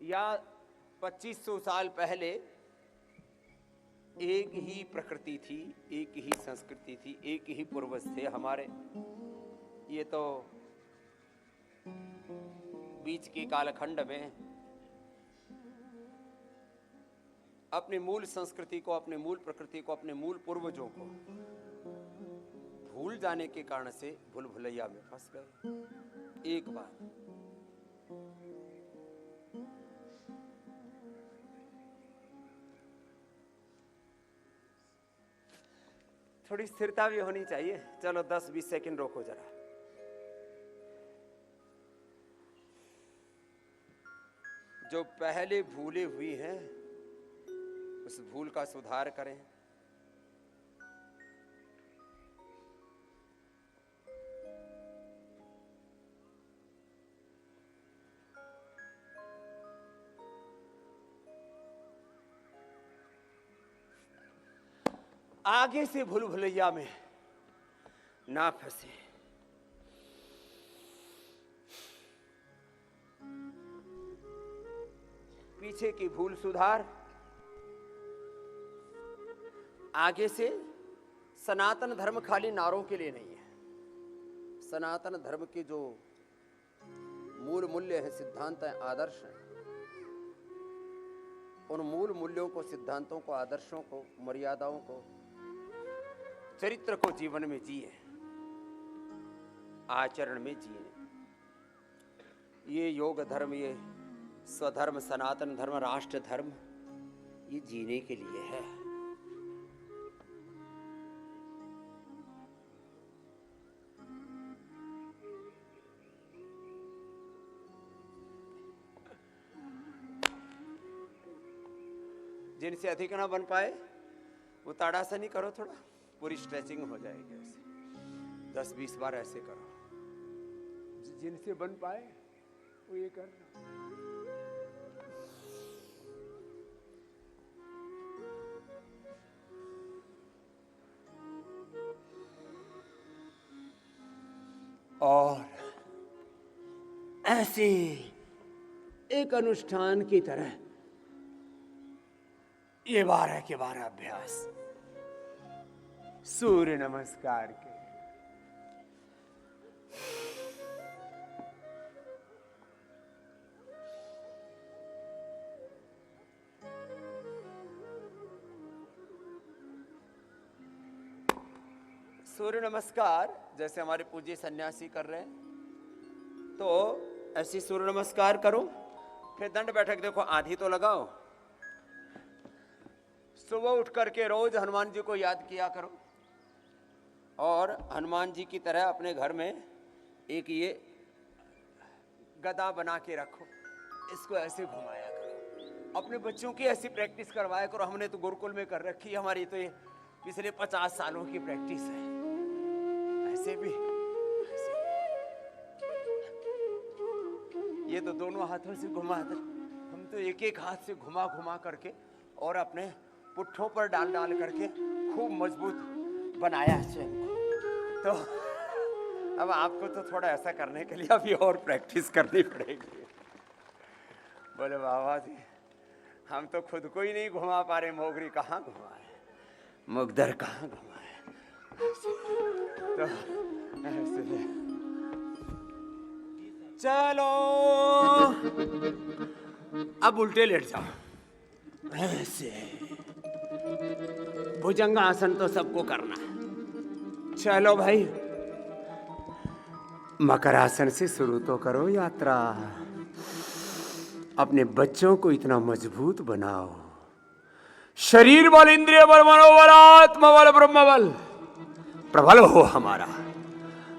या 2500 साल पहले एक ही प्रकृति थी, एक ही संस्कृति थी, एक ही पूर्वज थे हमारे। ये तो बीच के कालखंड में अपने मूल संस्कृति को, अपने मूल प्रकृति को, अपने मूल पूर्वजों को भूल जाने के कारण से भूल भुलैया में फंस गए। एक बार थोड़ी स्थिरता भी होनी चाहिए। चलो 10-20 सेकंड रोको जरा। जो पहले भूले हुई हैं उस भूल का सुधार करें। आगे से भूल भुलैया में ना फंसे। पीछे की भूल सुधार, आगे से सनातन धर्म खाली नारों के लिए नहीं है। सनातन धर्म के जो मूल मूल्य हैं, सिद्धांत हैं, आदर्श हैं, उन मूल मूल्यों को, सिद्धांतों को, आदर्शों को, मर्यादाओं को, चरित्र को जीवन में जिए, आचरण में जिए। ये योग धर्म, ये स्वधर्म, सनातन धर्म, राष्ट्र धर्म, ये जीने के लिए है। जिनसे अधिक ना बन पाए वो ताड़ासनी करो, थोड़ा पूरी स्ट्रेचिंग हो जाएगी। ऐसे 10-20 बार ऐसे करो। जिनसे बन पाए वो ये करना। और ऐसे एक अनुष्ठान की तरह ये 12 के 12 अभ्यास सूर्य नमस्कार के। सूर्य नमस्कार जैसे हमारे पूज्य सन्यासी कर रहे हैं, तो ऐसी सूर्य नमस्कार करो। फिर दंड बैठक देखो, आधी तो लगाओ। सुबह उठ करके रोज हनुमान जी को याद किया करो, और हनुमान जी की तरह अपने घर में एक ये गदा बना के रखो, इसको ऐसे घुमाया करो। अपने बच्चों की ऐसी प्रैक्टिस करवाया करो। हमने तो गुरुकुल में कर रखी है, हमारी तो ये पिछले 50 सालों की प्रैक्टिस है। ऐसे भी ये तो दोनों हाथों से घुमा दे, हम तो एक एक हाथ से घुमा घुमा करके और अपने पुट्ठों पर डाल डाल करके खूब मजबूत बनाया है। तो अब आपको तो थोड़ा ऐसा करने के लिए अभी और प्रैक्टिस करनी पड़ेगी। बोले बाबा जी, हम तो खुद को ही नहीं घुमा पा रहे। मोगरी कहाँ घुमाए, मुगदर कहाँ घुमाए। तो ऐसे चलो अब उल्टे लेट जाओ। ऐसे भुजंगासन तो सबको करना है। चलो भाई, मकरासन से शुरू तो करो यात्रा। अपने बच्चों को इतना मजबूत बनाओ। शरीर बल, इंद्रिय बल, मनोबल, आत्म बल, ब्रह्म बल प्रबल हो हमारा।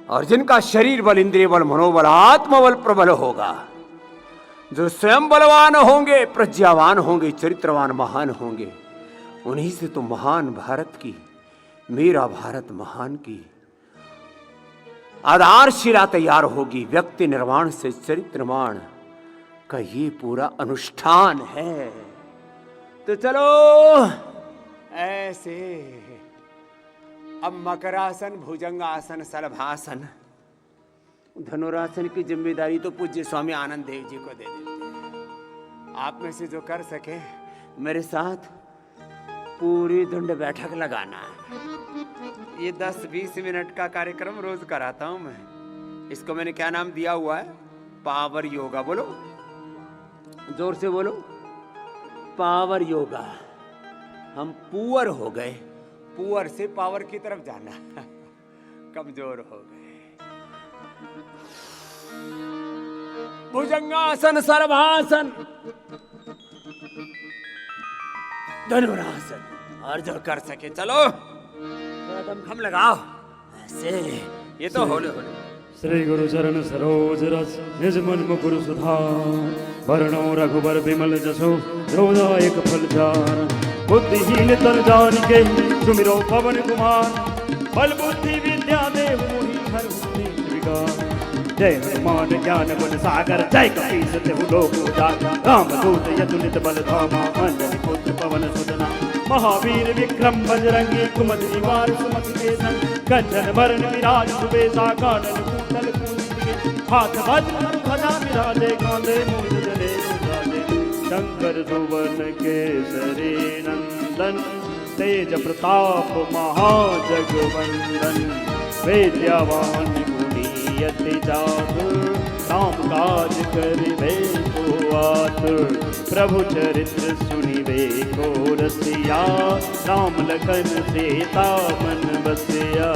और जिनका शरीर बल, इंद्रिय बल, मनोबल, आत्म बल प्रबल होगा, जो स्वयं बलवान होंगे, प्रज्ञावान होंगे, चरित्रवान महान होंगे, उन्हीं से तो महान भारत की, मेरा भारत महान की आधारशिला तैयार होगी। व्यक्ति निर्माण से चरित्र निर्माण का ये पूरा अनुष्ठान है। तो चलो ऐसे अब मकरासन, भुजंगासन, शलभासन, धनुरासन की जिम्मेदारी तो पूज्य स्वामी आनंद देव जी को दे देते हैं। आप में से जो कर सके मेरे साथ पूरी धुंड बैठक लगाना है। ये 10-20 मिनट का कार्यक्रम रोज कराता हूं मैं। इसको मैंने क्या नाम दिया हुआ है? पावर योगा। बोलो, जोर से बोलो, पावर योगा। हम पुअर हो गए, पुअर से पावर की तरफ जाना। कमजोर हो गए। भुजंगासन, सर्वासन, धनुरासन, और जो कर सके चलो थोड़ा दमखम लगाओ ऐसे। ये तो होले होले। श्री गुरु चरण सरोज रस निज मन मुकुर सुधार, वर्णो रघुबर बिमल जसो जोदायक फल चार। बुद्धिहीन तर जानिके सुमिरो पवन कुमार, बल बुद्धि विद्या देहु मोहि हरहु क्लेश विकार। जय हनुमान ज्ञान गुण सागर, जय कपीस तिहु लोक उजागर। रामदूत यदुनित बल धामा, अंजनी पुत्र पवन सुतना। महावीर विक्रम बजरंगी, कुमति निवार सुमति के संग। कंचन बरन विराज सुबेसा, कानन कुंडल कुंचित के। हाथ वज्र ध्वजा विराजे, कांधे मूंज जनेऊ साजे। शंकर सुवन केसरी नंदन, तेज प्रताप महाजगवंदन। विद्यावान यति जातुर, काम काज करिबे को आतुर। प्रभु चरित्र सुनिबे को रसिया, राम लखन सीता मन बसिया।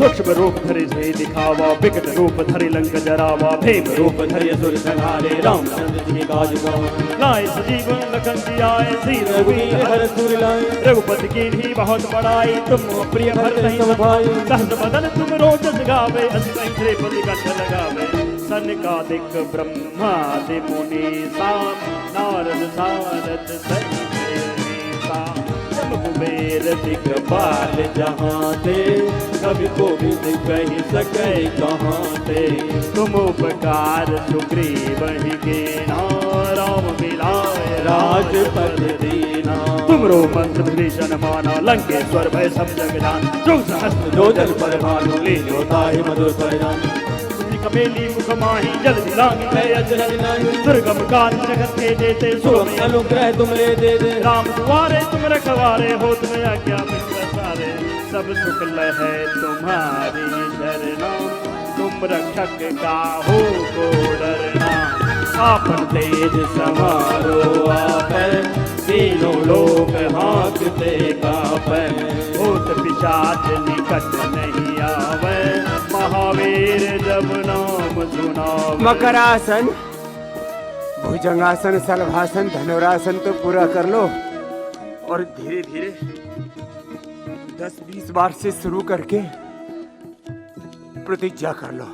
सूक्ष्म रूप धरि से दिखावा, विकट रूप धरि लंक जरावा। भीम रूप धरि असुर संहारे, रामचंद्र जी काज गावे। लाए सजीवन लखन जी आए, श्री रघुवीर हर सुर लाए। रघुपति कीन्ही बहुत बड़ाई, तुम प्रिय भरत सम भाई। सहस बदन तुम रोजस गावे, अस कहि श्रीपति कंठ लगावे। सनकादिक ब्रह्मादि मुनीसा, नारद सारद सहित मीसा। कुबेर दिखपाल जहाँ ते, कभी कोविद कही सके कहाँ ते। तुम उपकार सुग्रीव ही कीना, राम मिलाए राजपद दीना। तुमरो मंत्र भीषण माना, लंकेश्वर भय सब जग जान। जो सहस्त्र जो जल पर भानु, लील्यो ताहि मधुर फल जान। कमेली मुख माही, जल दिलांगी गए अजर नाही। दुर्गम काज जगत के जेते, सुगम अनुग्रह तुम ले दे दे। राम दुआरे तुम रखवारे, हो तुम आज्ञा बिन सारे। सब सुख लहै तुम्हारी शरणा, तुम रक्षक काहू को डरना। आपन तेज समारो आपै, तीनों लोक हांकते कापै। भूत पिशाच निकट नहीं आवे, महावीर जब नाम सुनावे। मकरासन, भुजंगासन, सलभासन, धनुरासन तो पूरा कर लो और धीरे धीरे 10-20 बार से शुरू करके प्रतिज्ञा कर लो।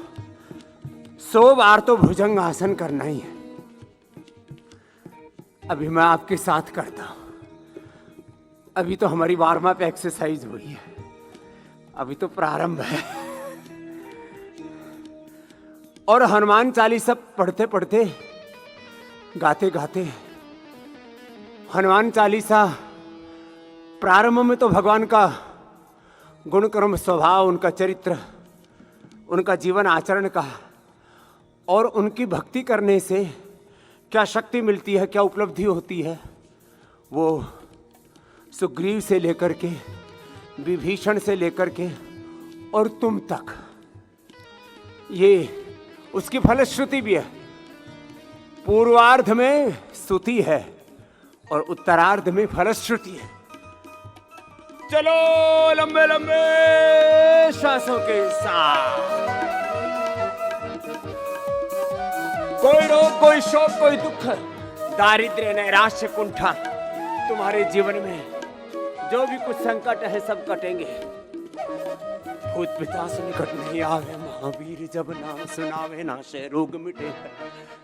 100 बार तो भुजंगासन करना ही है। अभी मैं आपके साथ करता हूं। अभी तो हमारी वार्म अप एक्सरसाइज हुई है, अभी तो प्रारंभ है। और हनुमान चालीसा पढ़ते पढ़ते, गाते गाते, हनुमान चालीसा प्रारंभ में तो भगवान का गुण कर्म स्वभाव, उनका चरित्र, उनका जीवन आचरण का, और उनकी भक्ति करने से क्या शक्ति मिलती है, क्या उपलब्धि होती है, वो सुग्रीव से लेकर के, विभीषण से लेकर के और तुम तक, ये उसकी फलश्रुति भी है। पूर्वार्ध में स्तुति है और उत्तरार्ध में फलश्रुति है। चलो लंबे लंबे श्वासों के साथ। कोई रोग, कोई शोक, कोई दुख, दारिद्र्य, नैराश्य, कुंठा, तुम्हारे जीवन में जो भी कुछ संकट है सब कटेंगे। भूत पिशाच निकट नहीं आवे, महावीर जब नाम सुनावे, नाशे रोग मिटे।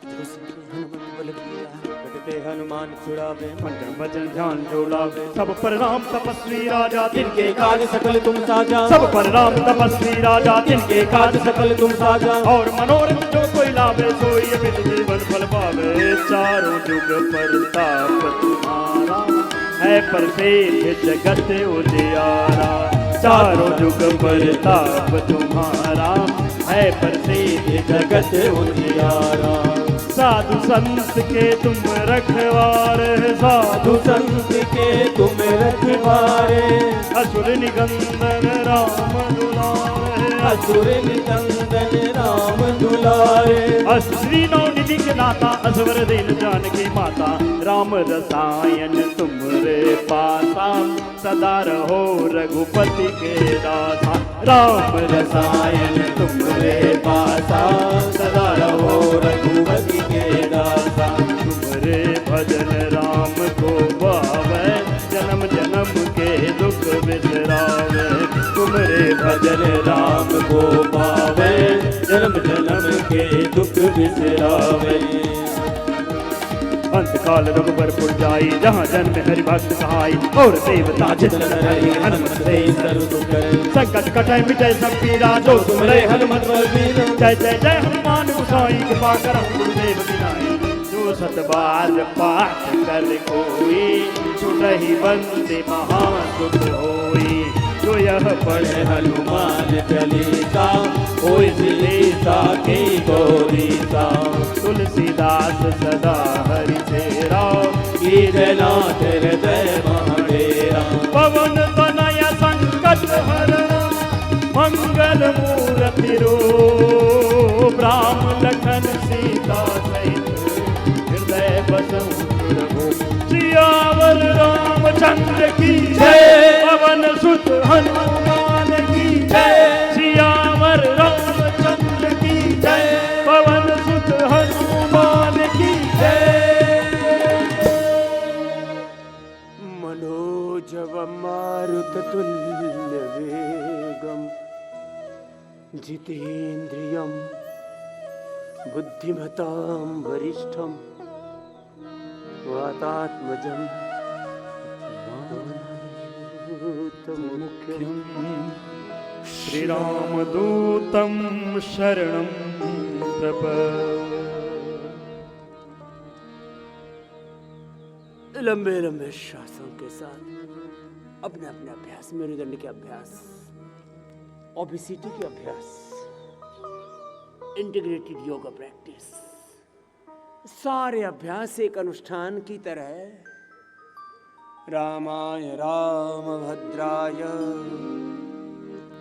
जो हनुमान बल बीरा, हनुमान छुड़ावे, मंत्र भजन ध्यान जो लावे। सब पर राम तपस्वी राजा, तिनके काज सकल तुम साजा। सब पर राम तपस्वी राजा, तिनके काज सकल तुम साजा। और मनोरथ जो कोई लावे, सोई अमित जीवन फल पावे। चारों जुग परताप तुम्हारा, है प्रसिद्ध जगत उजियारा। चारों जुग परताप तुम्हारा, है प्रसिद्ध जगत उजियारा। साधु संत के तुम रखवारे, साधु संत के तुम रखवारे। असुर निकंदन राम दुलारे, असुर निकंदन राम दुलारे। श्री नवनिधि के नाता, असवर दिल जान की माता। राम रसायन तुमरे पासा, सदा रहो रघुपति के दासा। राम रसायन तुमरे पासा, सदा रहो रघुपति के दासा। तुमरे भजन राम को पावे, जन्म जन्म के दुख बिसरावे। तुमरे भजन राम को पावे, जन्म जन्म के दुख बिसरावे। अंतकाल रघुबरपुर जाई, जहाँ जन्म हरि भक्त कहाई। और देवता चितन हरि हनुमत से सर्व सुख करे। संकट कटे मिटे सब पीरा, जो तुमरे हनुमत बलबीर। जय जय जय हनुमान गोसाई, कृपा करहु गुरुदेव की नाई। जो सतबार पाठ कर कोई, सुनहि बंदे महासुख होई। जो यह पढ़े हनुमान चालीसा, होय सिद्धि की गौरीसा। तुलसीदास सदा हरि तेरा, कीजय नाथ हृदय महाडेरा। पवन तनय संकट हरण, मंगल मूर्ति रूप। राम लखन सीता सहित, हृदय बसहु सुरभूप। सियावर रामचंद्र की जय, पवन सुत हनुमान की जय। सियावर रामचंद्र की जय, पवन सुत हनुमान की जय। मनोजवम मारुततुल्य वेगम, जितेन्द्रियम बुद्धिमतां वरिष्ठम। वातात्मजं मुख्यम। श्री रामदूतं शरणं प्रपद्ये। लंबे लंबे श्वासों के साथ अपने अपने अभ्यास, मेरुदंड के अभ्यास, ओबेसिटी के अभ्यास, इंटीग्रेटेड योगा प्रैक्टिस, सारे अभ्यास एक अनुष्ठान की तरह रामाय रामभद्राय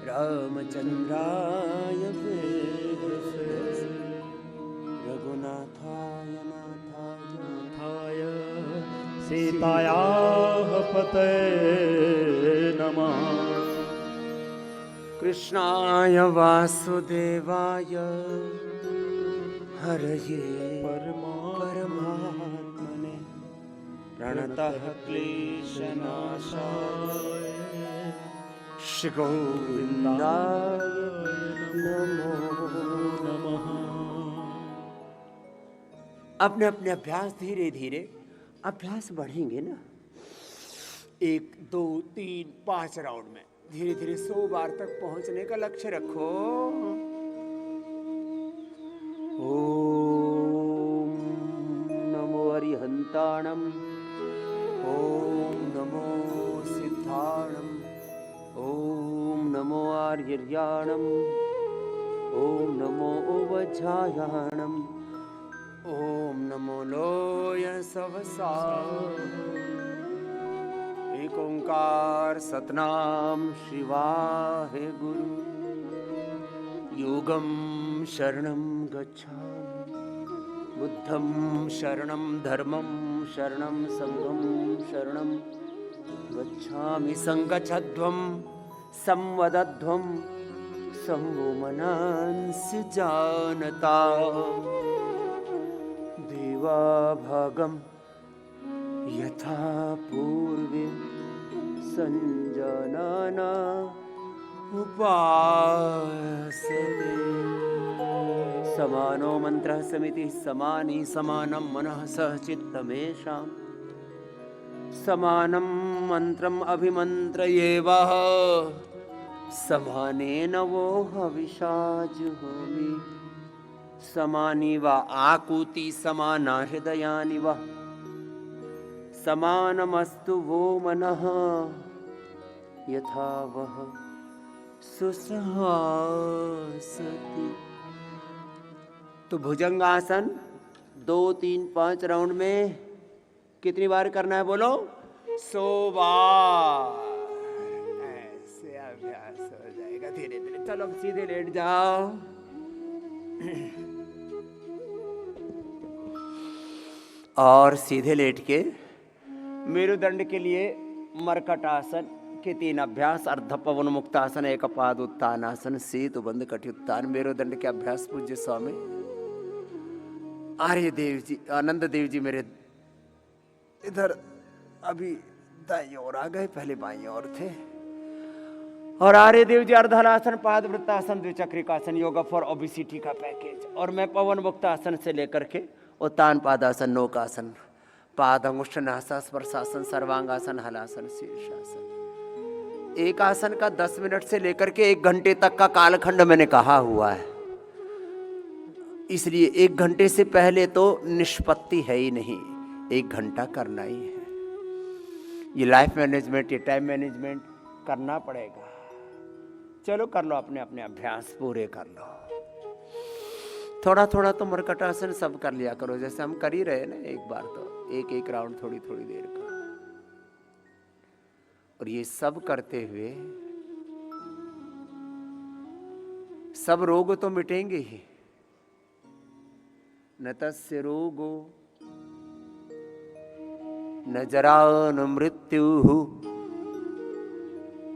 रामचंद्राय वेदसे, रघुनाथाय नाथाय सीतायाः पतये नमः। कृष्णाय वासुदेवाय हरये परमात्मने, प्रणतः क्लेशनाशाय श्री गोविन्दाय नमो नमः। अपने अपने अभ्यास धीरे धीरे अभ्यास बढ़ेंगे ना, 1 2 3 5 राउंड में धीरे धीरे 100 बार तक पहुंचने का लक्ष्य रखो। ओम नमो अरिहंताणम, ओम नमो सिद्धाणम, ओम नमो आर्यर्याणम, ओम नमो ओवज्झायाणम, ओम नमो लोय सवसा। एक ओंकार सतनाम शिवाय गुरु। योगम शरणं गच्छामि, बुद्धं शरणं, धर्मं शरणं, संघं शरणं गच्छामि। संगच्छध्वं संवदध्वं संवो मनांसि जानता। देवाभागं यथा पूर्वे संजानाना उपासते। समानो मंत्रः समिति समानी समानं मनः सह चित्तमेषां। समानं मंत्रम् अभिमन्त्रयेवः समानेन वो हविषा जुहोमि। समानि वा आकुति समाना हृदयानि वा समानमस्तु वो मनः यथा वह सुसहासति। तो भुजंगासन 2, 3, 5 राउंड में कितनी बार करना है बोलो? 100 बार। ऐसे अभ्यास हो जाएगा धीरे धीरे। चलो अब सीधे लेट जाओ। और सीधे लेट के मेरुदंड के लिए मरकट आसन के 3 अभ्यास: अर्ध पवन मुक्तासन, एक पाद उत्तानासन, सेतु बंद कटियुत्तान। मेरुदंड के अभ्यास पूज्य स्वामी आर्य देव जी, आनंद देव जी मेरे इधर अभी दाईं ओर आ गए, पहले बाईं ओर थे। और आर्य देव जी अर्धहलासन, पाद वृत्तासन, द्विचक्रिकासन, योगा फॉर ओबेसिटी का पैकेज। और मैं पवन मुक्तासन से लेकर के उत्तान पादासन, नौकासन, पाद अंगुष्ठ नासा स्पर्शासन, सर्वांगासन, हलासन, शीर्षासन। एक आसन का 10 मिनट से लेकर के 1 घंटे तक का कालखंड मैंने कहा हुआ है, इसलिए 1 घंटे से पहले तो निष्पत्ति है ही नहीं, 1 घंटा करना ही है। ये लाइफ मैनेजमेंट, ये टाइम मैनेजमेंट करना पड़ेगा। चलो कर लो, अपने अपने अभ्यास पूरे कर लो। थोड़ा थोड़ा तो मरकटासन सब कर लिया करो, जैसे हम कर ही रहे ना। एक बार तो एक राउंड थोड़ी थोड़ी देर का। और ये सब करते हुए सब रोग तो मिटेंगे ही। न तस्य रोगो न जरा न मृत्युः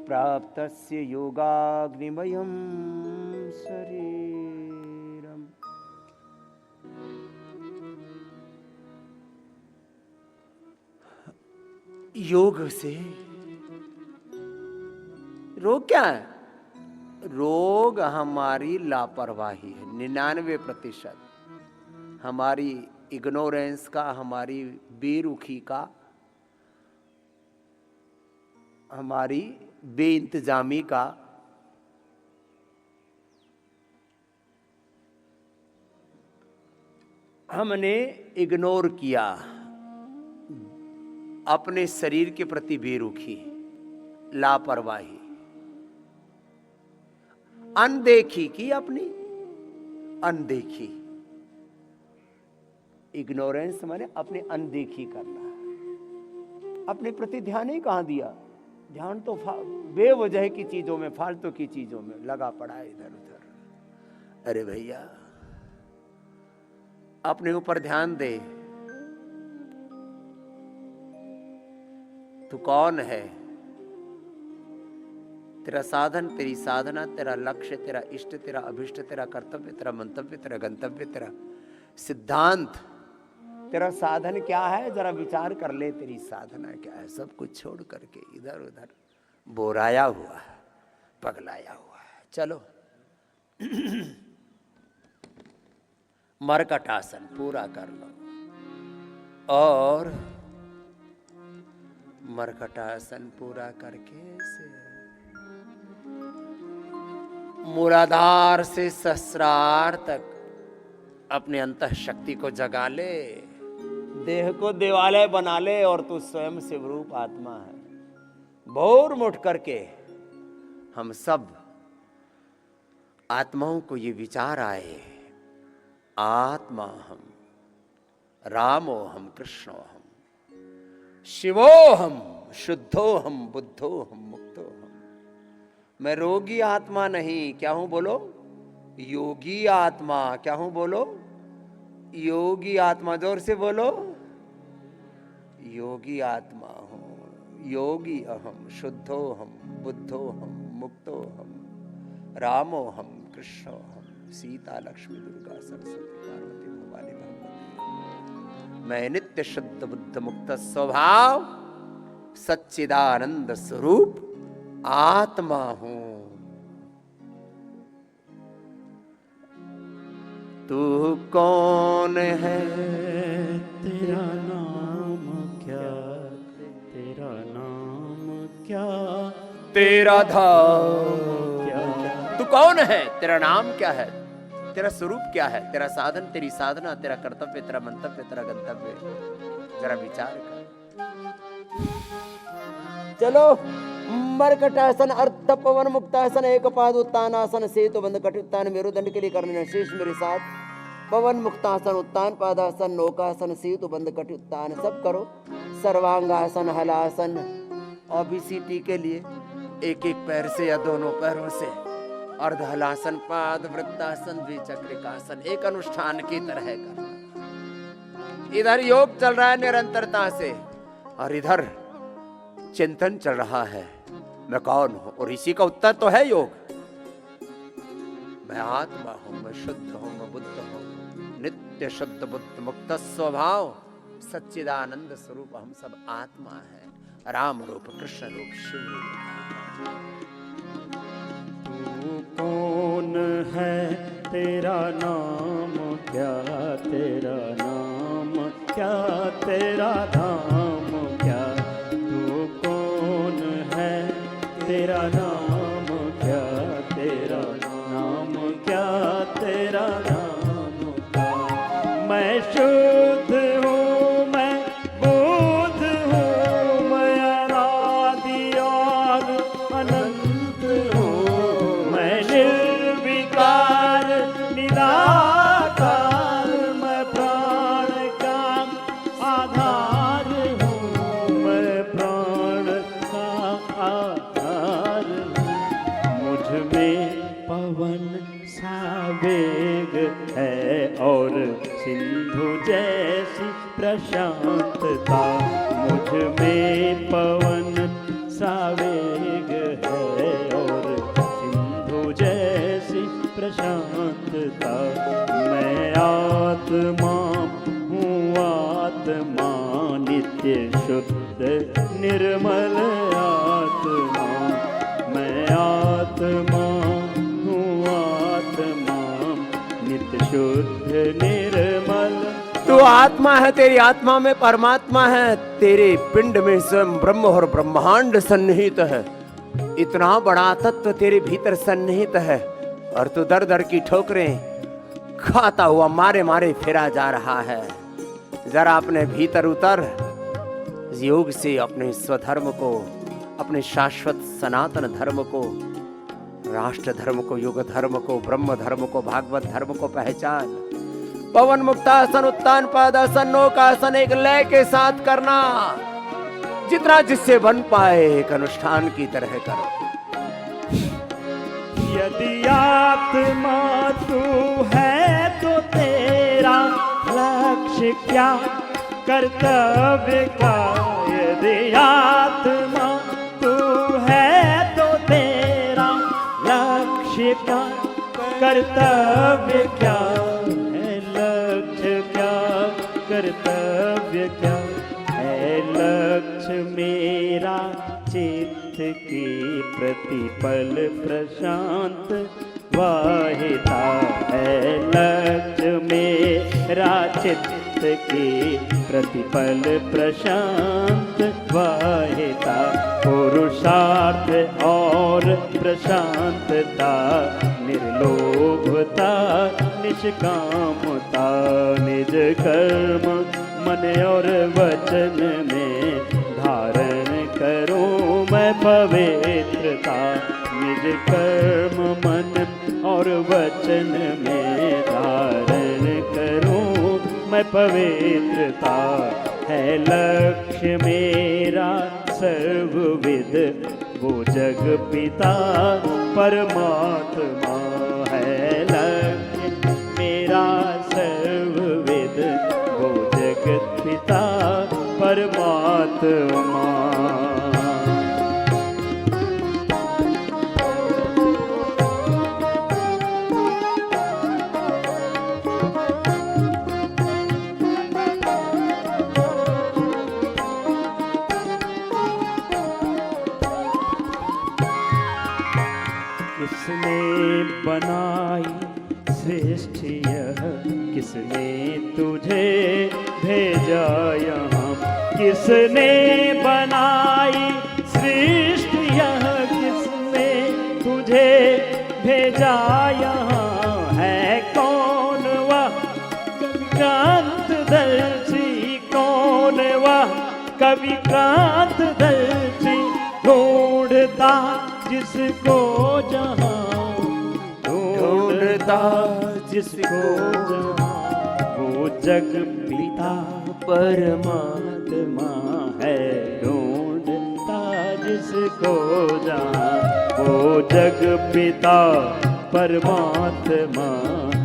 प्राप्तस्य योगाग्निमयं शरीरम्। योग से रोग क्या है? रोग हमारी लापरवाही है। 99% हमारी इग्नोरेंस का, हमारी बेरुखी का, हमारी बेइंतजामी का। हमने इग्नोर किया, अपने शरीर के प्रति बेरुखी, लापरवाही, अनदेखी की, अपनी अनदेखी। इग्नोरेंस माने अपनी अनदेखी करना, अपने प्रति ध्यान ही कहां दिया। ध्यान तो बेवजह की चीजों में, फालतू की चीजों में लगा पड़ा है इधर उधर। अरे भैया अपने ऊपर ध्यान दे। तू कौन है? तेरा साधन, तेरी साधना, तेरा लक्ष्य, तेरा इष्ट, तेरा अभिष्ट, तेरा कर्तव्य, तेरा मंतव्य, तेरा गंतव्य, तेरा सिद्धांत, तेरा साधन क्या है? जरा विचार कर ले, तेरी साधना क्या है? सब कुछ छोड़ करके इधर उधर बोराया हुआ है, पगलाया हुआ है। चलो मरकट आसन पूरा कर लो। और मरकट आसन पूरा करके से मूलाधार से सहस्रार तक अपने अंतः शक्ति को जगा ले। देह को देवालय बना ले और तू स्वयं शिवरूप आत्मा है। भोर मुठ करके हम सब आत्माओं को ये विचार आए, आत्मा हम, रामो हम, कृष्णो हम, शिवो हम, शुद्धो हम, बुद्धो हम, मुक्तो हम। मैं रोगी आत्मा नहीं, क्या हूं बोलो? योगी आत्मा। क्या हूं बोलो? योगी आत्मा। जोर से बोलो, योगी आत्मा हूं, योगी अहम, शुद्धो हम, बुद्धो हम, मुक्तो हम, रामो हम, कृष्णो हम, सीता लक्ष्मी दुर्गा सरस्वती पार्वती भवानी भगवती। मैं नित्य शुद्ध बुद्ध मुक्त स्वभाव सच्चिदानंद स्वरूप आत्मा हूं। तू कौन है? तेरा नाम क्या? तेरा नाम क्या? तेरा धाम क्या? तू कौन है? तेरा नाम क्या है? तेरा स्वरूप क्या है, तेरा साधन, तेरी साधना, तेरा कर्तव्य, तेरा मंतव्य, तेरा गंतव्य, जरा विचार कर। चलो, मरकटासन, अर्थ पवन मुक्तासन, एक पाद उत्तानासन, सेतु बंद कटुत्तान, मेरुदंड के लिए करने शेष मेरे साथ। पवन मुक्तासन, उत्तान पादासन, नौकासन, सेतु बंद कटुत्तान, सब करो। सर्वांगासन, हलासन, और बीसीटी के लिए एक एक पैर से या दोनों पैरों से अर्ध हलासन, पाद वृत्तासन, द्विचक्रिकासन, एक अनुष्ठान की तरह करना। इधर योग चल रहा है निरंतरता से, और इधर चिंतन चल रहा है, मैं कौन हूं, और इसी का उत्तर तो है योग। मैं आत्मा हूं, मैं शुद्ध हूं, मैं बुद्ध हूं, नित्य शुद्ध बुद्ध मुक्त स्वभाव सच्चिदानंद स्वरूप, हम सब आत्मा है, राम रूप, कृष्ण रूप, शिव रूप। तू कौन है, तेरा नाम क्या, तेरा नाम क्या, तेरा धाम क्या, तू कौन है, तेरा नाम क्या, तेरा नाम क्या, तेरा नाम क्या। मैं शुद्ध हूँ, मैं बुद्ध हूँ, मैं अनादि और अनंत हूँ, मैं निर्विकार निराकार, मैं प्राण का आधार हूँ, मैं प्राण का आधार हूँ। मुझ में पवन सा वेग है और सिंधु जैसी प्रशांतता, मुझ में पवन सा वेग है और सिंधु जैसी प्रशांतता। मैं आत्मा हूँ, आत्मा नित्य शुद्ध निर्मल आत्मा, मैं आत्मा हूँ, आत्मा नित्य शुद्ध निर्मल। तू आत्मा है, तेरी आत्मा में परमात्मा है, तेरे पिंड में स्वयं ब्रह्म और ब्रह्मांड सन्निहित है, इतना बड़ा तत्व तेरे भीतर सन्निहित है, और तू दर दर की ठोकरें खाता हुआ मारे मारे फिरा जा रहा है। जरा अपने भीतर उतर, योग से अपने स्वधर्म को, अपने शाश्वत सनातन धर्म को, राष्ट्र धर्म को, युग धर्म को, ब्रह्म धर्म को, भागवत धर्म को पहचान। पवन मुक्तासन, उत्तान पादासन, नौकासन एक लय के साथ करना, जितना जिससे बन पाए एक अनुष्ठान की तरह करो। यदि आत्मा तू है तो तेरा लक्ष्य क्या, कर्तव्य का। यदि आत्मा तू है तो तेरा लक्ष्य क्या, कर्तव्य क्या है, लक्ष्य क्या, कर्तव्य क्या है। लक्ष्य मेरा चित्त की प्रतिपल प्रशांत वाहिता है, लक्ष्य मेरा चित्त की प्रतिपल प्रशांत वाहिता। पुरुषार्थ और प्रशांतता, निर्लोभता, निष्कामता, निज कर्म मन और वचन में धारण करूं मैं पवित्रता। निज कर्म मन और वचन में धारण करूं मैं पवित्रता। है लक्ष्य मेरा सर्वविद वो जग पिता परमात्मा है। लक्ष्य मेरा सर्वविद वो जगत पिता परमात्मा। किसने बनाई सृष्टि यह, किसने तुझे भेजा यहाँ। किसने बनाई सृष्टि यह, किसने तुझे भेजा यहाँ। है कौन विक्रांत धरती ढूंढता जिसको जहां, ढूंढता जिसको जहां, वो जग पिता परमात्मा है। ढूंढता जिसको जहां, वो जग पिता परमात्मा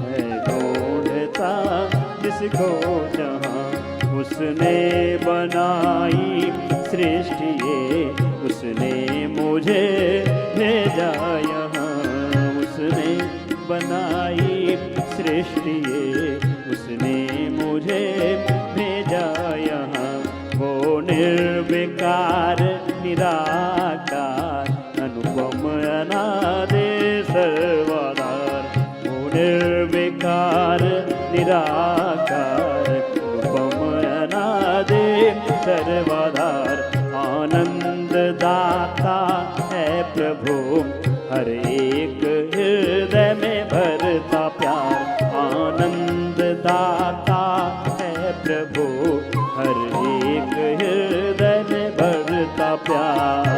है। ढूंढता जिसको जहां, उसने बनाई सृष्टि ये, उसने मुझे भेजा यहाँ। उसने बनाई सृष्टि ये, उसने मुझे भेजा यहाँ। वो निर्विकार निराकार अनुपम अनादि सर्वाधार। वो निर्विकार निराकार अनुपम अनादि सर्वाधार। आनंद दाता है प्रभु, हर एक हृदय में भरता प्यार। आनंद दाता है प्रभु, हर एक हृदय में भरता प्यार।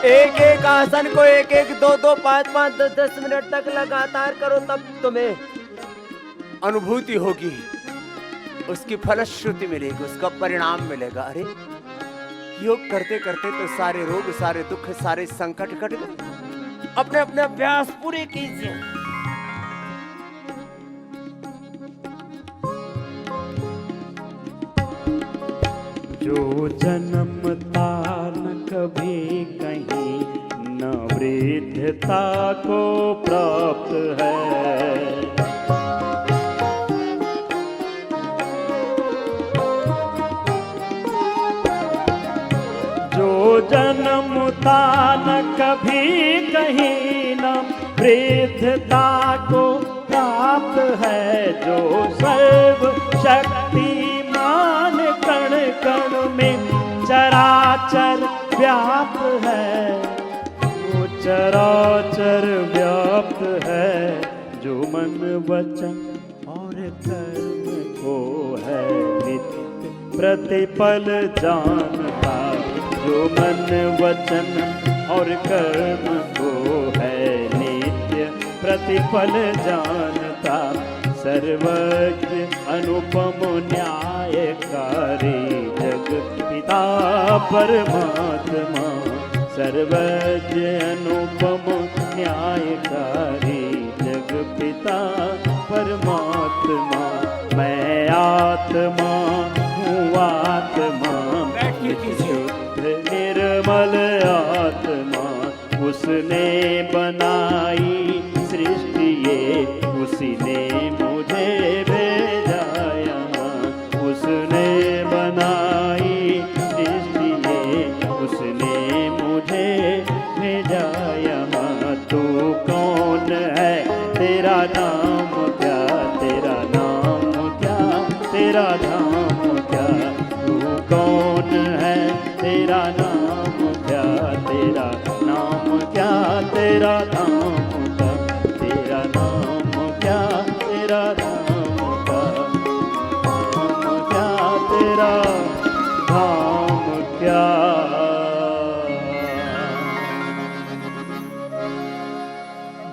एक एक आसन को एक एक दो दो पाँच पाँच 10 मिनट तक लगातार करो, तब तुम्हें अनुभूति होगी, उसकी फलश्रुति मिलेगी, उसका परिणाम मिलेगा। अरे योग करते करते तो सारे रोग, सारे दुख, सारे संकट कट गए। अपने अपने अभ्यास पूरे कीजिए। जो जन्मता न कभी कहीं, न वृद्धता को प्राप्त है। जो जन्मता न कभी कहीं, न वृद्धता को प्राप्त है। जो सर्व शक्तिमान कण कण में चराचर व्याप्त है। वो चराचर व्याप्त है। जो मन वचन और कर्म को है नित्य प्रतिपल जानता। जो मन वचन और कर्म को है नित्य प्रतिपल जानता। सर्वज्ञ अनुपम न्यायकारी जग पिता परमात्मा। सर्वज्ञ अनुपम न्यायकारी जग पिता परमात्मा। मैं आत्मा हूँ आत्मा, शुद्ध निर्मल आत्मा। उसने बनाई सृष्टि ये, उसी ने मुझे भेजा यहाँ। उसने बनाई सृष्टि ये, उसने मुझे भेजा यहाँ। तू कौन है, तेरा नाम क्या, तेरा नाम क्या, तेरा नाम क्या। तू कौन है, तेरा नाम क्या, तेरा नाम क्या, तेरा नाम क्या, तेरा नाम क्या, तेरा नाम क्या, नाम क्या, तेरा नाम क्या।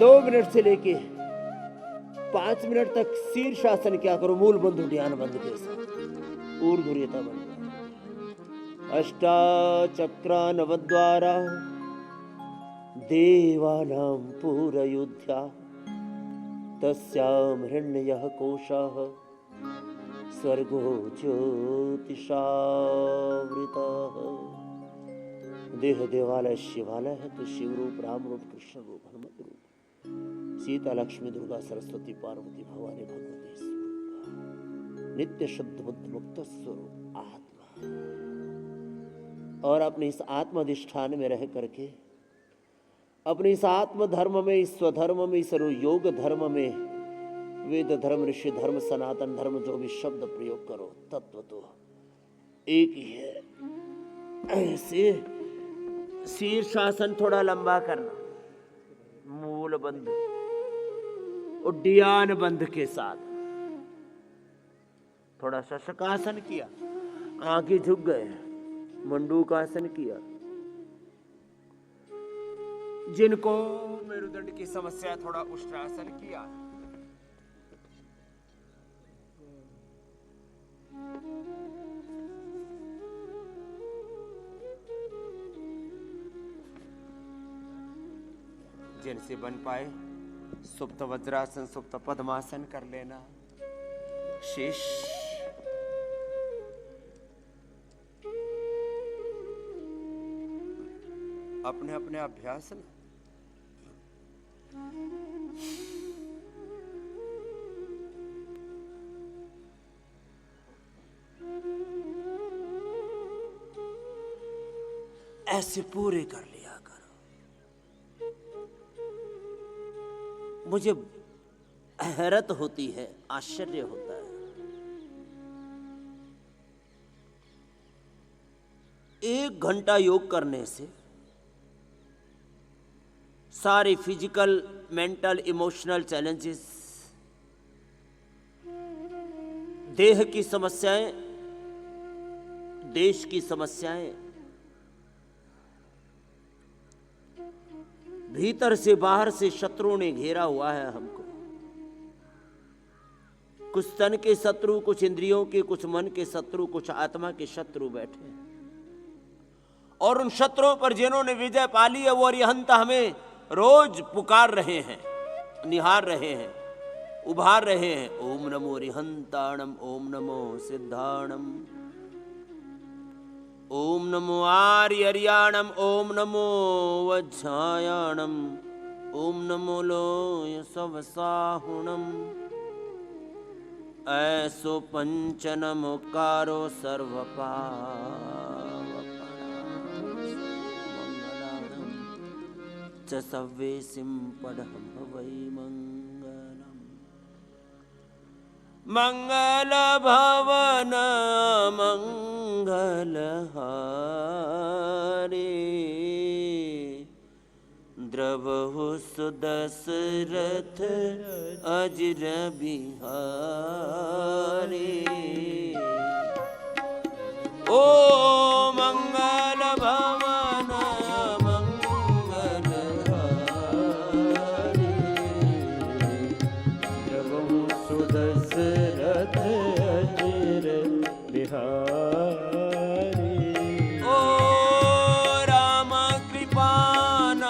2 मिनट से लेके 5 मिनट तक शीर्षासन क्या करो, मूल बंधु ध्यान बंद के साथ ऊर्ध्वरेता बन। अष्टाचक्रा नवद्वारा देवानां पूरयुध्या। तस्यां हिरण्यः कोशः स्वर्गो ज्योतिषावृतः। देह देवालय शिवालय है तो शिव रूप, राम रूप, कृष्ण रूप, हनुमत रूप, सीता लक्ष्मी दुर्गा सरस्वती पार्वती भवानी भगवती स्वरूप, नित्य शुद्ध बुद्ध मुक्त स्वरूप आत्मा। और अपने इस आत्माधिष्ठान में रह करके अपने इस आत्म धर्म में, इस स्वधर्म में, इस योग धर्म में, वेद धर्म, ऋषि धर्म, सनातन धर्म, जो भी शब्द प्रयोग करो, तत्व तो एक ही है। ऐसे शीर्षासन थोड़ा लंबा करना, मूल बंधु उड्डयन बंध के साथ थोड़ा सा शकासन किया, आंखें झुक गए, मंडूकासन किया। जिनको मेरुदंड की समस्या, थोड़ा उष्ट्रासन किया। जिनसे बन पाए सुप्त वज्रासन, सुप्त पद्मासन कर लेना। शेष अपने अपने अभ्यास में ऐसे पूरे कर लिया करो। मुझे हैरत होती है, आश्चर्य होता है। एक घंटा योग करने से सारे फिजिकल, मेंटल, इमोशनल चैलेंजेस, देह की समस्याएं, देश की समस्याएं, भीतर से बाहर से शत्रुओं ने घेरा हुआ है हमको। कुछ तन के शत्रु, कुछ इंद्रियों के, कुछ मन के शत्रु, कुछ आत्मा के शत्रु बैठे हैं। और उन शत्रुओं पर जिन्होंने विजय पा ली है, वो अरिहंत हमें रोज पुकार रहे हैं, निहार रहे हैं, उभार रहे हैं। ओम नमो अरिहंताणम, ओम नमो सिद्धाणम, ओम नमो आर्यर्याणम, ओम नमो वज्रायाणम, ओम नमो लोय सवसाहुणम। ऐसो पंचनमुकारो सर्वपावपनाशमंगलाणं च सव्वेसिं पढ़ं वै मंगलम्। मंगल भवन मंगलहारे, द्रवहु सुदशरथ अजर बिहारी। ओ मंगल भवन मंगलहारे, द्रवहु सुदशरथ अजर बिहारी। ओ राम कृपानाशयि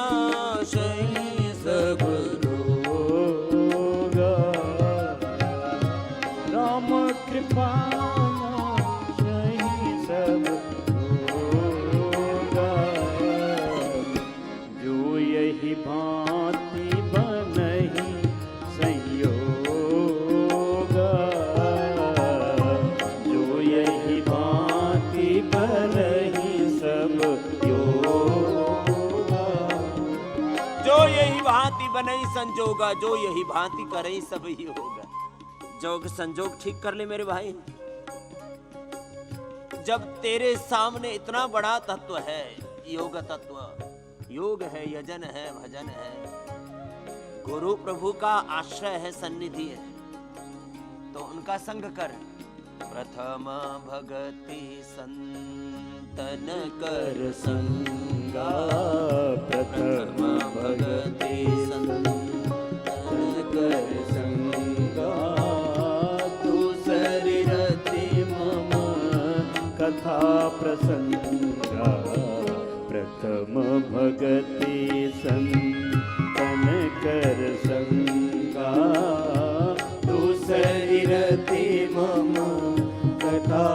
सब रोगा, राम कृपा नाशहि सब रोगा। जो यही भांति बनहि संयोगा, जो यही भांति बनहि सब योगा। जो यही भांति बनई संजोगा, जो यही भांति करई सब ही होगा। जोग संजोग ठीक कर ले मेरे भाई। जब तेरे सामने इतना बड़ा तत्व है, योग तत्व, योग है, यजन है, भजन है, गुरु प्रभु का आश्रय है, सन्निधि है, तो उनका संग कर। प्रथम भगति संतन कर संगा, प्रथम भगति संतन कर संगा। दूसरी रति मम कथा प्रसंगा, प्रथम भगति संतन कर संगा। दूसरी रति मम कथा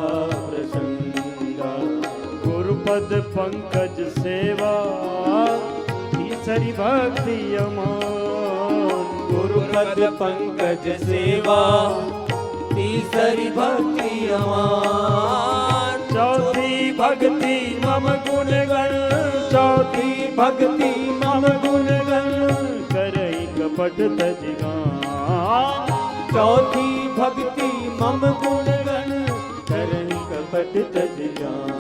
प्रसंगा। गुरुपद पंकज सेवा, तीसरी भक्ति अमान। गुरुपद पंकज सेवा, तीसरी भक्ति अमान। चौथी भक्ति मम गुण गण, चौथी भक्ति मम गुण गण। करई कपट तजगान, चौथी भक्ति मम गुण गण। करई कपट तजगान।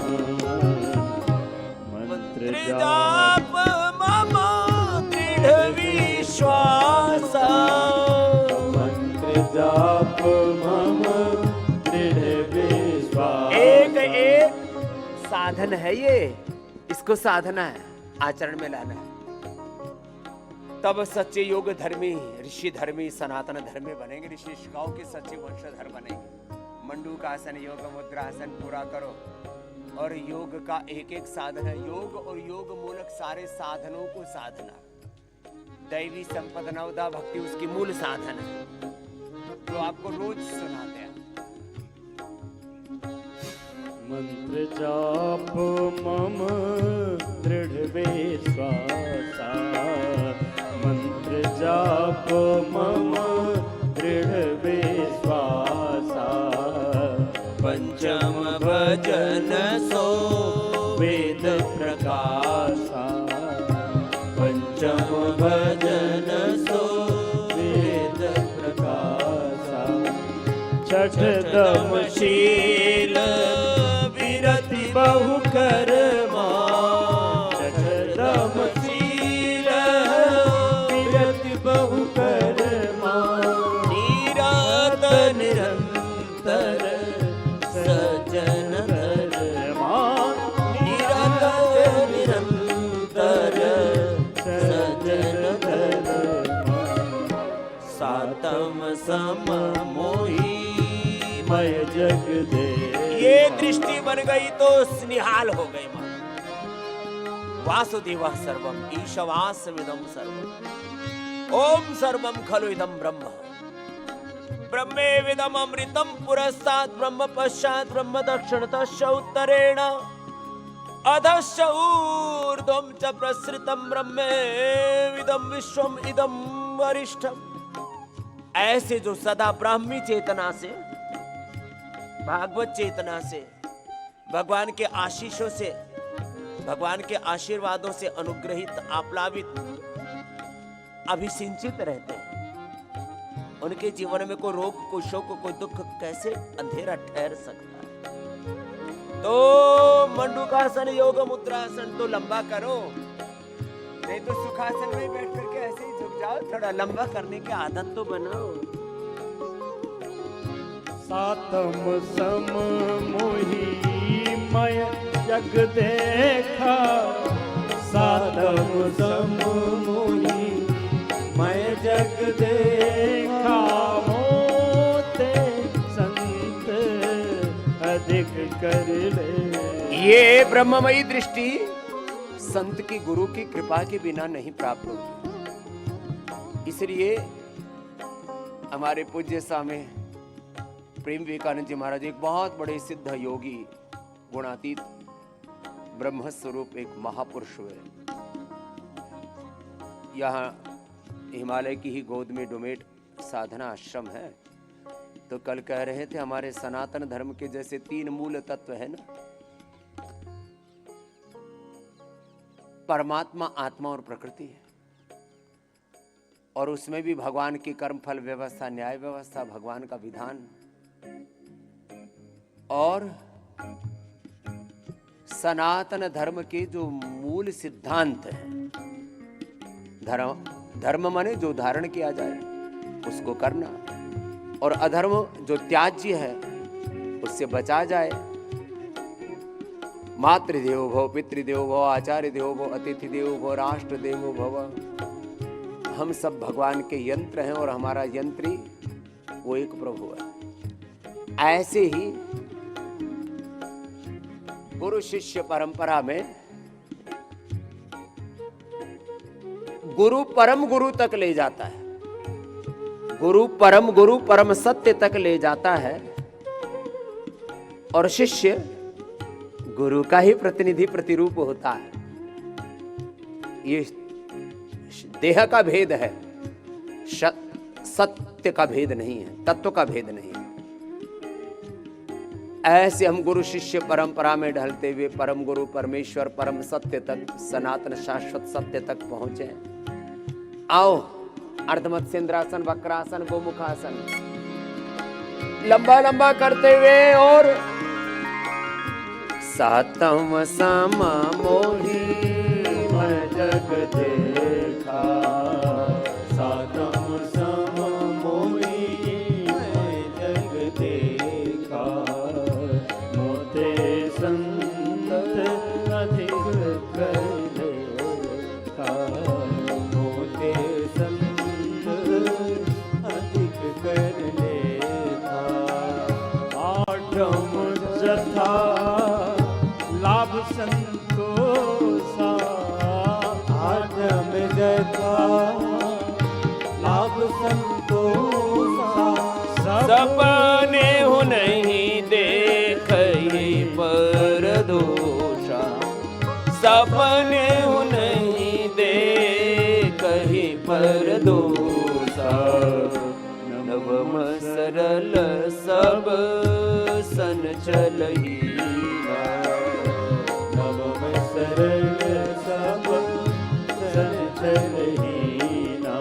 मंत्र जाप मम दृढ़ विश्वास, जाप मम दृढ़ विश्वास। एक एक साधन है ये, इसको साधना है, आचरण में लाना है, तब सच्चे योग धर्मी, ऋषि धर्मी, सनातन धर्मी बनेंगे। ऋषिकाओं के सच्चे वंशधर बनेंगे। मंडूकासन, योग मुद्रासन पूरा करो। और योग का एक एक साधन है। योग और योग मूलक सारे साधनों को साधना, दैवी संपदा नवदा भक्ति उसकी मूल साधन है, जो आपको रोज सुनाते हैं। मंत्र जाप मम दृढ़ विश्वासा, मंत्र जाप मम दृढ़ विश्वासा। पंचम भजन सो वेद प्रकाशा, पंचम भजन सो वेद प्रकाशा। छठदम शील विरति बहु कर्मा, छठदम शील विरति बहु कर्मा। निरत निरंतर सज्जन धर्मा, निरत निरंतर सज्जन धर्मा। सातम सम मोही मय जग दे। ये दृष्टि बन गई तो निहाल हो गई मां। वासुदेवः सर्वम ईशवास्यमिदं सर्वम ओम सर्वम खलु इदं ब्रह्म ब्रह्मेविदम् अमृतं पुरस्तात् ब्रह्म पश्चात् ब्रह्म दक्षिणतश्च उत्तरेण अधश्च ऊर्ध्वं च प्रसृतं ब्रह्मेविदं विश्वम् इदं वरिष्ठम्। ऐसे जो सदा ब्राह्मी चेतना से, भागवत चेतना से, भगवान के आशीषों से, भगवान के आशीर्वादों से अनुग्रहित, आप्लावित, अभिसिंचित रहते हैं, उनके जीवन में कोई रोग, कोई शोक, कोई दुख कैसे अंधेरा ठहर सकता है। तो मंडूकासन, योग मुद्रासन तो लंबा करो, नहीं तो सुखासन में बैठ करके ऐसे ही झुक जाओ। थोड़ा लंबा करने की आदत तो बनाओ। सातम सम मोही मय जग देखा, सातम सम मोही मय जग देखा। मोते संत अधिक कर ले। ये ब्रह्ममयी दृष्टि संत की, गुरु की कृपा के बिना नहीं प्राप्त होती। इसलिए हमारे पूज्य स्वामी प्रेम विवेकानंद जी महाराज एक बहुत बड़े सिद्ध योगी, गुणातीत ब्रह्म स्वरूप एक महापुरुष हुए। यहाँ हिमालय की ही गोद में डोमेट साधना आश्रम है। तो कल कह रहे थे हमारे सनातन धर्म के जैसे 3 मूल तत्व है ना, परमात्मा, आत्मा और प्रकृति है। और उसमें भी भगवान की कर्म फल व्यवस्था, न्याय व्यवस्था, भगवान का विधान और सनातन धर्म के जो मूल सिद्धांत है। धर्म माने जो धारण किया जाए उसको करना, और अधर्म जो त्याज्य है उससे बचा जाए। मातृदेवो भव, पितृदेवो भव, आचार्य देवो भव, अतिथि देवो भव, राष्ट्र देवो भव। हम सब भगवान के यंत्र हैं और हमारा यंत्री वो एक प्रभु है। ऐसे ही गुरु शिष्य परंपरा में गुरु परम गुरु तक ले जाता है, गुरु परम सत्य तक ले जाता है, और शिष्य गुरु का ही प्रतिनिधि प्रतिरूप होता है। ये देह का भेद है, सत्य का भेद नहीं है, तत्व का भेद नहीं है। ऐसे हम गुरु शिष्य परंपरा में ढलते हुए परम गुरु परमेश्वर परम सत्य तक, सनातन शाश्वत सत्य तक पहुंचे। आओ अर्धमत्स्येंद्रासन, वक्रासन, गोमुखासन लंबा लंबा करते हुए, और सातम सम मोही मैं जग देखा, सातम सम मोही संतोषा सपने हो नहीं देखई पर दोषा सपने हो नहीं देखई पर दोषा नवम सरल सब सन चलही नवम सरल सब सन चलहीना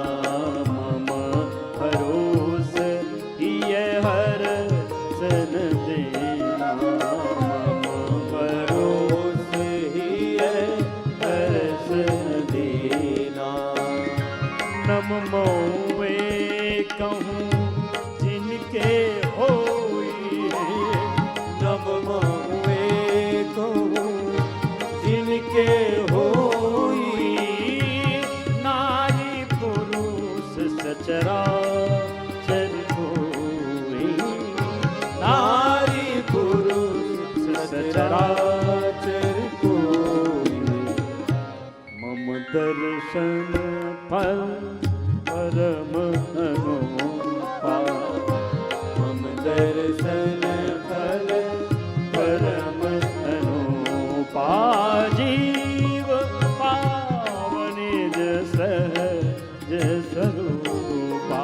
मम भरोस ये हर सन देना मम भरोस ये हर सन देना नम मोवे कहूँ जिनके होई नम मोवे कहूँ जिनके होई नारी पुरुष सचराचर कोई नारी पुरुष सचराचर कोई मम दर्शन फल परम अनुपा मम दर्शन फल परम अनुपा जीव पावनि सहज स्वरूपा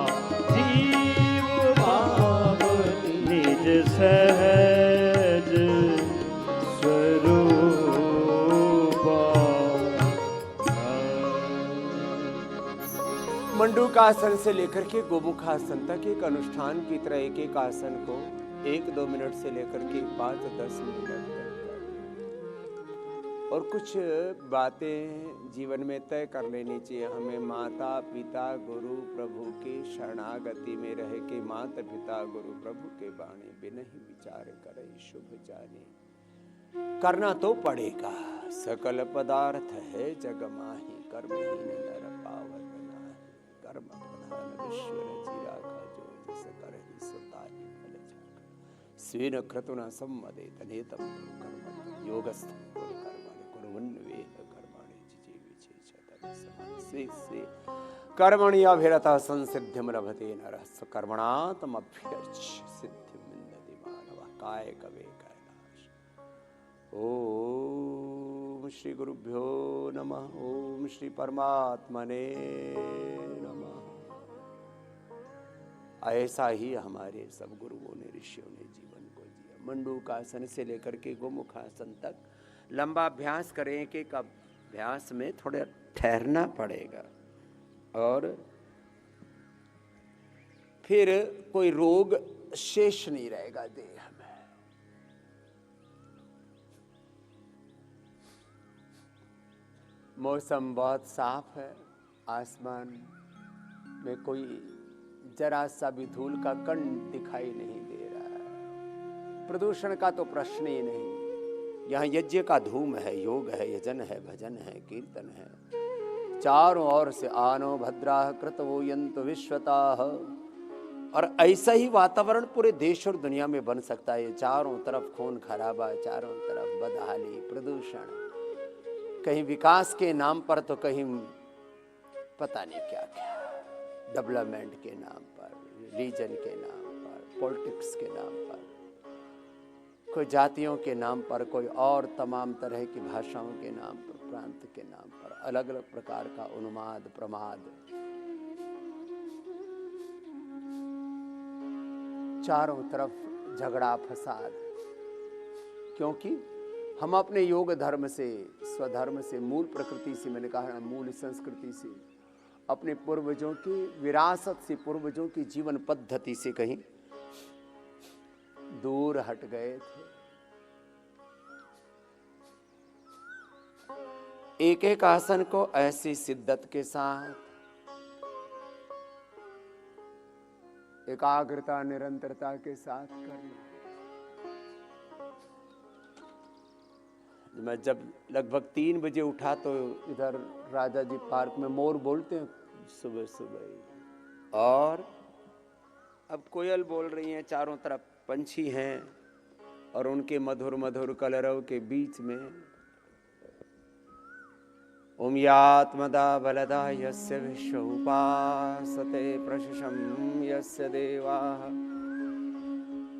जीव पावनि निज सहज स्वरूपा मंडूकासन से लेकर के गोमुखासन तक एक अनुष्ठान की तरह एक एक आसन को 1-2 मिनट से लेकर के 5-10 मिनट तक और कुछ बातें जीवन में तय कर लेनी चाहिए। हमें माता पिता गुरु प्रभु के शरणागति में रह के माता पिता गुरु प्रभु के बाणी बिन ही विचार करे शुभ जाने करना तो पड़ेगा। सकल पदार्थ है जग माही कर्महीन नर पावत नाही कर्म प्रधान विश्व रचि राखा जो जस करहि सो ताहि फल जाका स्वेन क्रतुना सम्मदेत नेतम कर्म योगस्थ कर्माणि कुर्वन्वेह कर्माणि जिजीविषेचतः समासे कर्मणि अभिरतः संसिद्धिं लभते नरः स्वकर्मणातमभ्यर्च्य सिद्धिं विन्दति मानवः काय कवे कैलाश। ओम श्री गुरुभ्यो नमः। ओम श्री परमात्मने नमः। ऐसा ही हमारे सब गुरुओं ने ऋषियों ने जीवन को जिया। मंडूकासन से लेकर के गोमुखासन तक लंबा अभ्यास करें कि अभ्यास में थोड़ा ठहरना पड़ेगा और फिर कोई रोग शेष नहीं रहेगा देह में। मौसम बहुत साफ है, आसमान में कोई जरा सा भी धूल का कण दिखाई नहीं दे रहा है। प्रदूषण का तो प्रश्न ही नहीं। यहाँ यज्ञ का धूम है, योग है, यजन है, भजन है, कीर्तन है। चारों ओर से आनो भद्राः कृतवो यन्तु विश्वताः। और ऐसा ही वातावरण पूरे देश और दुनिया में बन सकता है। चारों तरफ खून खराबा, चारों तरफ बदहाली, प्रदूषण, कहीं विकास के नाम पर तो कहीं पता नहीं क्या क्या, डेवलपमेंट के नाम पर, रीजन के नाम पर, पॉलिटिक्स के नाम पर, कोई जातियों के नाम पर, कोई और तमाम तरह की भाषाओं के नाम पर, प्रांत के नाम पर, अलग अलग प्रकार का उन्माद प्रमाद। चारों तरफ झगड़ा फसाद, क्योंकि हम अपने योग धर्म से, स्वधर्म से, मूल प्रकृति से, मैंने कहा मूल संस्कृति से, अपने पूर्वजों की विरासत से, पूर्वजों की जीवन पद्धति से कहीं दूर हट गए थे। एक एक आसन को ऐसी शिद्दत के साथ, एकाग्रता निरंतरता के साथ करना। मैं जब लगभग 3 बजे उठा तो इधर राजा जी पार्क में मोर बोलते हैं सुबह सुबह, और अब कोयल बोल रही हैं, चारों तरफ पंछी हैं, और उनके मधुर मधुर कलरव के बीच में ओम यात्मदा बलदा यस्य विश्व उपासते प्रशशं यस्य देवाः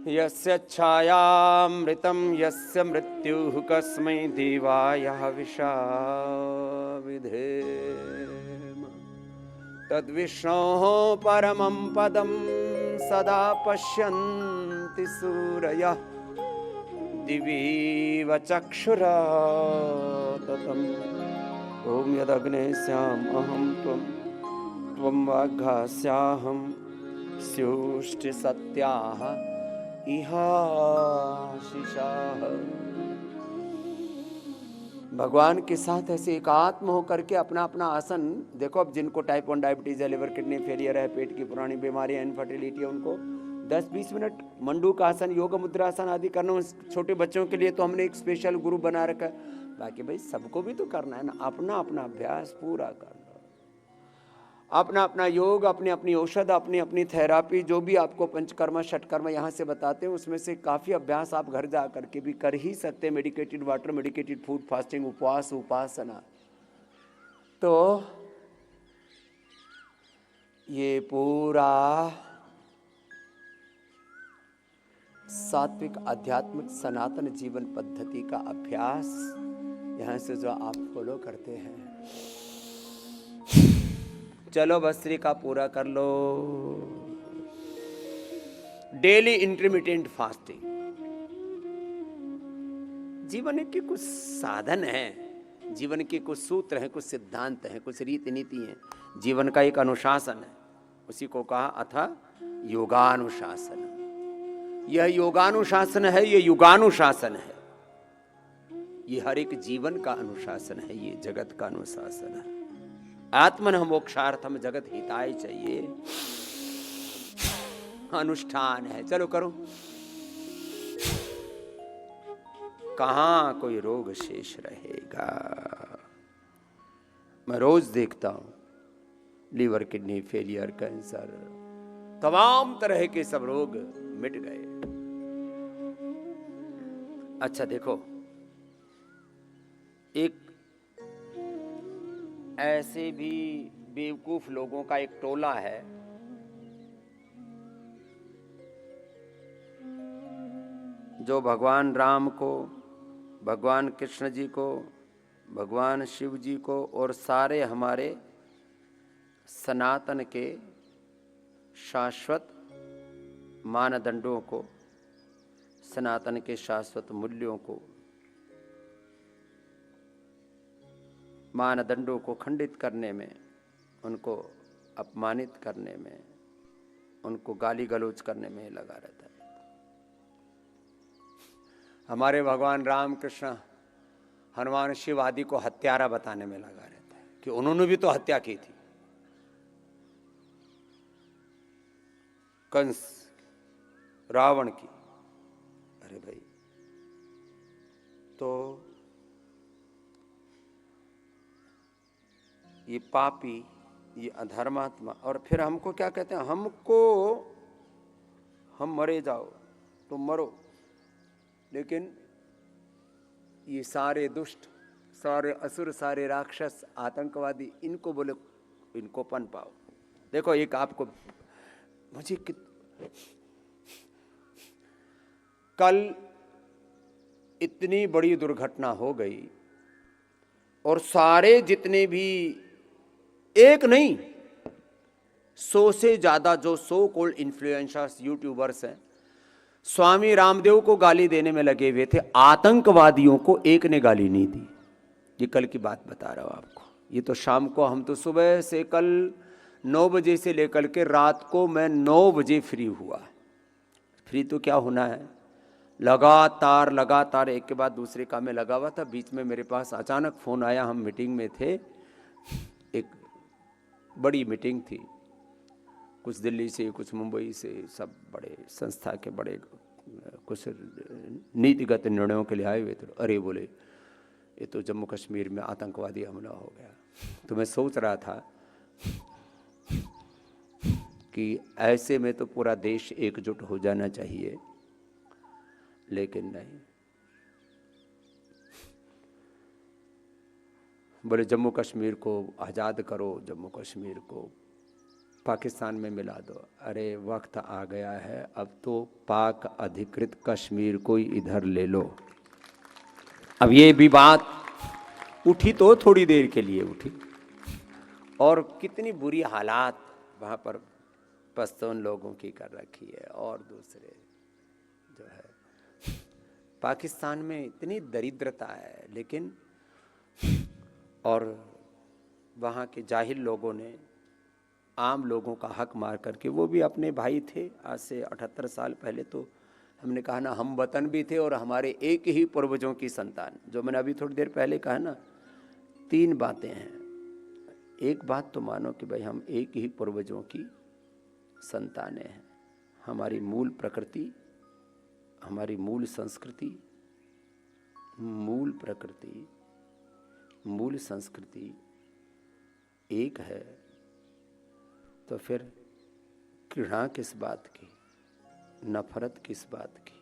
यस्य छायामृतं यस्य मृत्युः कस्मै देवाय हविषा विधेम तद्विष्णोः परमं पदं सदा पश्यन्ति सूरयः दिवीव चक्षुराततम् ॐ यदग्नेस्याम् अहं त्वं वाग्घास्याहं स्युष्टि सत्याः इहाशिषाः। भगवान के साथ ऐसे एकात्म होकर के अपना अपना आसन देखो। अब जिनको टाइप 1 डायबिटीज है, लिवर किडनी फेलियर है, पेट की पुरानी बीमारियां, इनफर्टिलिटी है, उनको 10-20 मिनट मंडूक आसन, योग मुद्रासन आदि करना। छोटे बच्चों के लिए तो हमने एक स्पेशल ग्रुप बना रखा है। बाकी भाई सबको भी तो करना है ना, अपना अपना अभ्यास पूरा करना, अपना अपना योग, अपनी अपनी औषध, अपनी अपनी थेरापी, जो भी आपको पंचकर्मा षटकर्मा यहाँ से बताते हैं उसमें से काफ़ी अभ्यास आप घर जा करके भी कर ही सकते हैं। Medicated water, medicated food, fasting, उपवास, उपासना। तो ये पूरा सात्विक आध्यात्मिक सनातन जीवन पद्धति का अभ्यास यहाँ से जो आप फॉलो करते हैं, चलो भस्त्रिका पूरा कर लो। डेली इंटरमिटेंट फास्टिंग जीवन के कुछ साधन हैं, जीवन के कुछ सूत्र हैं, कुछ सिद्धांत हैं, कुछ रीति नीति हैं। जीवन का एक अनुशासन है, उसी को कहा अथा योगानुशासन। यह योगानुशासन है, यह युगानुशासन है, ये हर एक जीवन का अनुशासन है, ये जगत का अनुशासन है। आत्मन मोक्षार्थम जगत हिताय चाहिए, अनुष्ठान है। चलो करो, कहां कोई रोग शेष रहेगा। मैं रोज देखता हूं लीवर किडनी फेलियर, कैंसर, तमाम तरह के सब रोग मिट गए। अच्छा देखो, एक ऐसे भी बेवकूफ लोगों का एक टोला है जो भगवान राम को, भगवान कृष्ण जी को, भगवान शिव जी को और सारे हमारे सनातन के शाश्वत मानदंडों को, सनातन के शाश्वत मूल्यों को, मानदंडों को खंडित करने में, उनको अपमानित करने में, उनको गाली गलौज करने में लगा रहता है। हमारे भगवान राम कृष्ण, हनुमान, शिव आदि को हत्यारा बताने में लगा रहता है कि उन्होंने भी तो हत्या की थी। कंस, रावण की। अरे भाई, तो ये पापी, ये अधर्मात्मा, और फिर हमको क्या कहते हैं, हम मरे जाओ तो मरो, लेकिन ये सारे दुष्ट, सारे असुर, सारे राक्षस, आतंकवादी, इनको बोले इनको पन पाओ। देखो एक आपको, मुझे कल इतनी बड़ी दुर्घटना हो गई और सारे जितने भी, एक नहीं 100 से ज्यादा जो सो कॉल्ड इन्फ्लुएंसर्स, यूट्यूबर्स हैं, स्वामी रामदेव को गाली देने में लगे हुए थे। आतंकवादियों को एक ने गाली नहीं दी। ये कल की बात बता रहा हूं आपको। ये तो शाम को, हम तो सुबह से कल 9 बजे से लेकर के रात को मैं 9 बजे फ्री हुआ। फ्री तो क्या होना है, लगातार एक के बाद दूसरे काम में लगा हुआ था। बीच में मेरे पास अचानक फोन आया, हम मीटिंग में थे, एक बड़ी मीटिंग थी, कुछ दिल्ली से, कुछ मुंबई से, सब बड़े संस्था के बड़े कुछ नीतिगत निर्णयों के लिए आए हुए थे। अरे बोले, ये तो जम्मू कश्मीर में आतंकवादी हमला हो गया। तो मैं सोच रहा था कि ऐसे में तो पूरा देश एकजुट हो जाना चाहिए, लेकिन नहीं। बोले जम्मू कश्मीर को आज़ाद करो, जम्मू कश्मीर को पाकिस्तान में मिला दो। अरे वक्त आ गया है, अब तो पाक अधिकृत कश्मीर को ही इधर ले लो। अब ये भी बात उठी तो थोड़ी देर के लिए उठी, और कितनी बुरी हालात वहाँ पर पश्तून लोगों की कर रखी है। और दूसरे जो है पाकिस्तान में इतनी दरिद्रता है, लेकिन और वहाँ के जाहिल लोगों ने आम लोगों का हक मार करके, वो भी अपने भाई थे। आज से 78 साल पहले तो हमने कहा ना, हम वतन भी थे और हमारे एक ही पूर्वजों की संतान। जो मैंने अभी थोड़ी देर पहले कहा ना, 3 बातें हैं। एक बात तो मानो कि भाई हम एक ही पूर्वजों की संतानें हैं। हमारी मूल प्रकृति, हमारी मूल संस्कृति, मूल प्रकृति, मूल संस्कृति एक है, तो फिर घृणा किस बात की, नफरत किस बात की।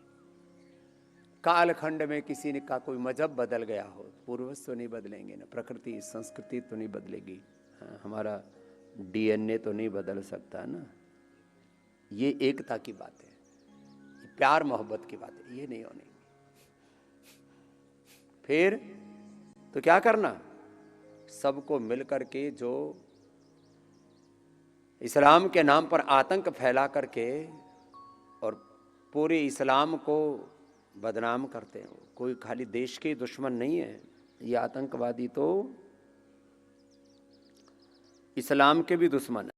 कालखंड में किसी ने का कोई मजहब बदल गया हो, पूर्वज तो नहीं बदलेंगे ना, प्रकृति संस्कृति तो नहीं बदलेगी, हाँ, हमारा DNA तो नहीं बदल सकता ना। ये एकता की बात है, ये प्यार मोहब्बत की बात है, ये नहीं होनी। फिर तो क्या करना, सबको मिलकर के जो इस्लाम के नाम पर आतंक फैला करके और पूरे इस्लाम को बदनाम करते हैं। कोई खाली देश के दुश्मन नहीं है, ये आतंकवादी तो इस्लाम के भी दुश्मन है।